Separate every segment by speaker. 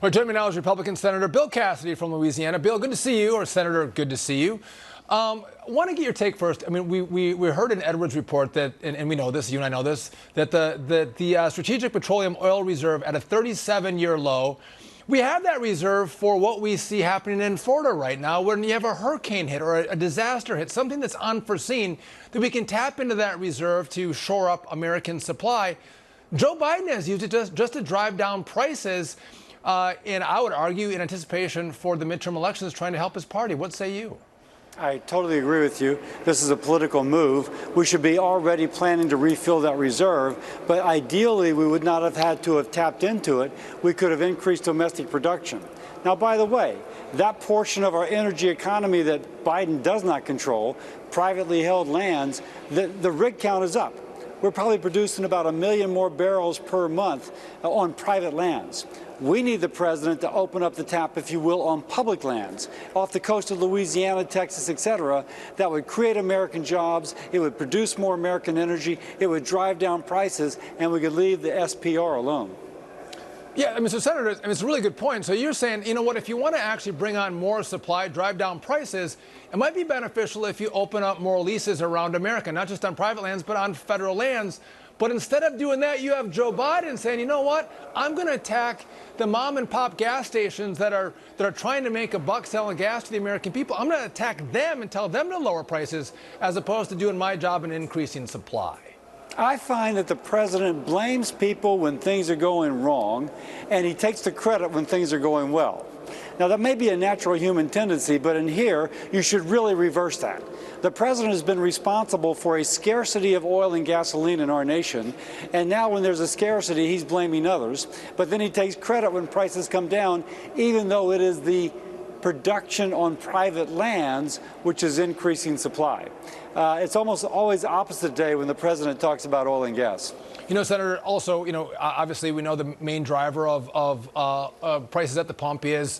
Speaker 1: Well, joining me now is Republican Senator Bill Cassidy from Louisiana. Bill, good to see you, or Senator, good to see you. I want to get your take first. I mean, we heard in Edwards' report that, and we know this, you and I know this, that the Strategic Petroleum Oil Reserve at a 37-year low. We have that reserve for what we see happening in Florida right now, when you have a hurricane hit or a disaster hit, something that's unforeseen, that we can tap into that reserve to shore up American supply. Joe Biden has used it just to drive down prices. And I would argue in anticipation for the midterm elections, trying to help his party. What say you?
Speaker 2: I totally agree with you. This is a political move. We should be already planning to refill that reserve, but ideally we would not have had to have tapped into it. We could have increased domestic production. Now, by the way, that portion of our energy economy that Biden does not control, privately held lands, the rig count is up. We're probably producing about 1 million more barrels per month on private lands. We need the president to open up the tap, if you will, on public lands off the coast of Louisiana, Texas, etc. That would create American jobs. It would produce more American energy. It would drive down prices, and we could leave the SPR alone.
Speaker 1: Yeah, I mean, so Senator, I mean, it's a really good point. So you're saying, you know what, if you want to actually bring on more supply, drive down prices, it might be beneficial if you open up more leases around America, not just on private lands, but on federal lands. But instead of doing that, you have Joe Biden saying, you know what, I'm going to attack the mom and pop gas stations that are trying to make a buck selling gas to the American people. I'm going to attack them and tell them to lower prices, as opposed to doing my job and increasing supply.
Speaker 2: I find that the president blames people when things are going wrong, and he takes the credit when things are going well. Now, that may be a natural human tendency, but in here, you should really reverse that. The president has been responsible for a scarcity of oil and gasoline in our nation, and now when there's a scarcity, he's blaming others. But then he takes credit when prices come down, even though it is the production on private lands which is increasing supply. It's almost always opposite day when the president talks about oil and gas.
Speaker 1: You know, Senator, also, you know, obviously we know the main driver of prices at the pump is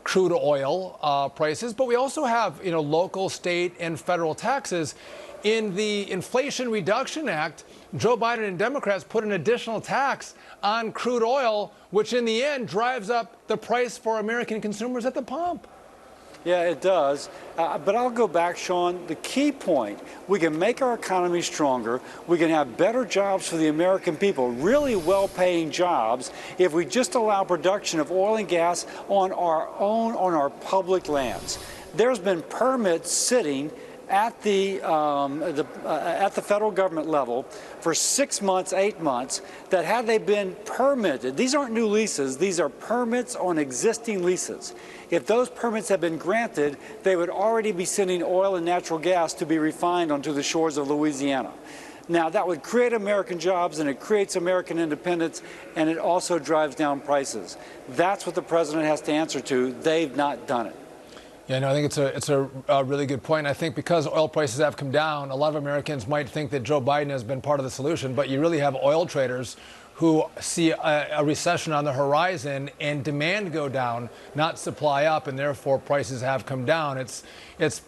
Speaker 1: crude oil prices, but we also have, you know, local, state, and federal taxes. In the Inflation Reduction Act, Joe Biden and Democrats put an additional tax on crude oil, which in the end drives up the price for American consumers at the pump.
Speaker 2: Yeah, it does. But I'll go back, Sean. The key point, we can make our economy stronger. We can have better jobs for the American people, really well-paying jobs, if we just allow production of oil and gas on our public lands. There's been permits sitting at the federal government level for 6 months, 8 months, that had they been permitted, these aren't new leases, these are permits on existing leases. If those permits had been granted, they would already be sending oil and natural gas to be refined onto the shores of Louisiana. Now, that would create American jobs, and it creates American independence, and it also drives down prices. That's what the president has to answer to. They've not done it.
Speaker 1: Yeah, no, I think it's a really good point. I think because oil prices have come down, a lot of Americans might think that Joe Biden has been part of the solution, but you really have oil traders who see a recession on the horizon and demand go down, not supply up, and therefore prices have come down. It's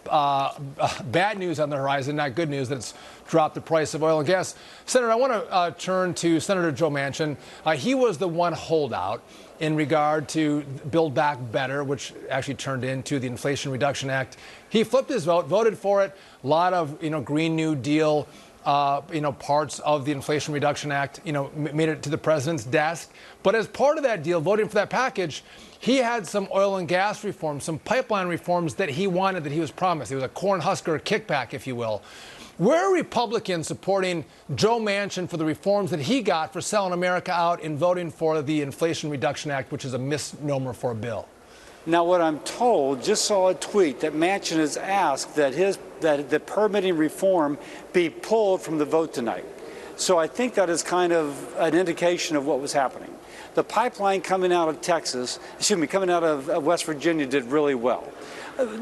Speaker 1: bad news on the horizon, not good news that it's dropped the price of oil and gas. Senator, I want to turn to Senator Joe Manchin. He was the one holdout in regard to Build Back Better, which actually turned into the Inflation Reduction Act. He flipped his vote, voted for it. A lot of, you know, Green New Deal, parts of the Inflation Reduction Act, made it to the president's desk. But as part of that deal, voting for that package, he had some oil and gas reforms, some pipeline reforms that he wanted, that he was promised. It was a Cornhusker kickback, if you will. Where are Republicans supporting Joe Manchin for the reforms that he got for selling America out and voting for the Inflation Reduction Act, which is a misnomer for a bill?
Speaker 2: Now, what I'm told, just saw a tweet that Manchin has asked that the permitting reform be pulled from the vote tonight. So I think that is kind of an indication of what was happening. The pipeline coming out of coming out of West Virginia did really well.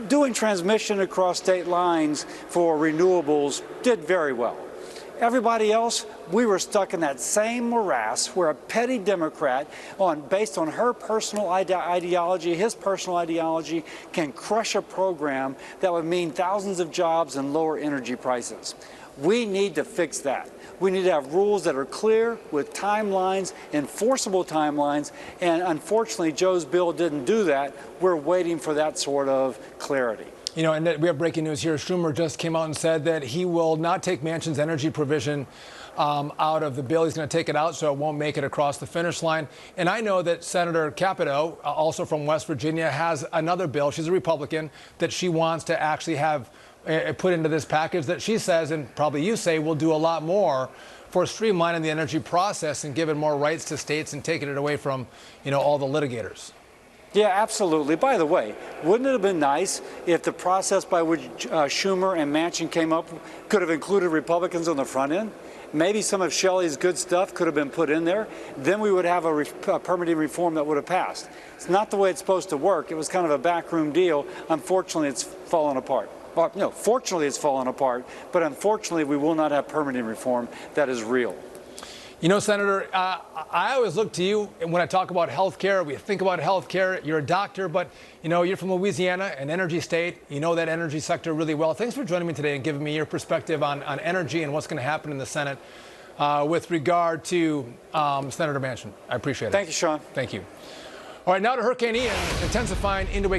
Speaker 2: Doing transmission across state lines for renewables did very well. Everybody else, we were stuck in that same morass where a petty Democrat, based on her personal ideology, his personal ideology, can crush a program that would mean thousands of jobs and lower energy prices. We need to fix that. We need to have rules that are clear with timelines, enforceable timelines, and unfortunately, Joe's bill didn't do that. We're waiting for that sort of clarity.
Speaker 1: You know, and we have breaking news here. Schumer just came out and said that he will not take Manchin's energy provision out of the bill. He's going to take it out so it won't make it across the finish line. And I know that Senator Capito, also from West Virginia, has another bill. She's a Republican that she wants to actually have put into this package that she says, and probably you say, will do a lot more for streamlining the energy process and giving more rights to states and taking it away from, you know, all the litigators.
Speaker 2: Yeah, absolutely. By the way, wouldn't it have been nice if the process by which Schumer and Manchin came up could have included Republicans on the front end? Maybe some of Shelley's good stuff could have been put in there. Then we would have a permitting reform that would have passed. It's not the way it's supposed to work. It was kind of a backroom deal. Unfortunately, it's fallen apart. Well, no, fortunately, it's fallen apart. But unfortunately, we will not have permitting reform that is real.
Speaker 1: You know, Senator, I always look to you when I talk about health care. We think about health care. You're a doctor, but, you know, you're from Louisiana, an energy state. You know that energy sector really well. Thanks for joining me today and giving me your perspective on energy and what's going to happen in the Senate with regard to Senator Manchin. I appreciate it.
Speaker 2: Thank you, Sean.
Speaker 1: Thank you. All right, now to Hurricane Ian intensifying into a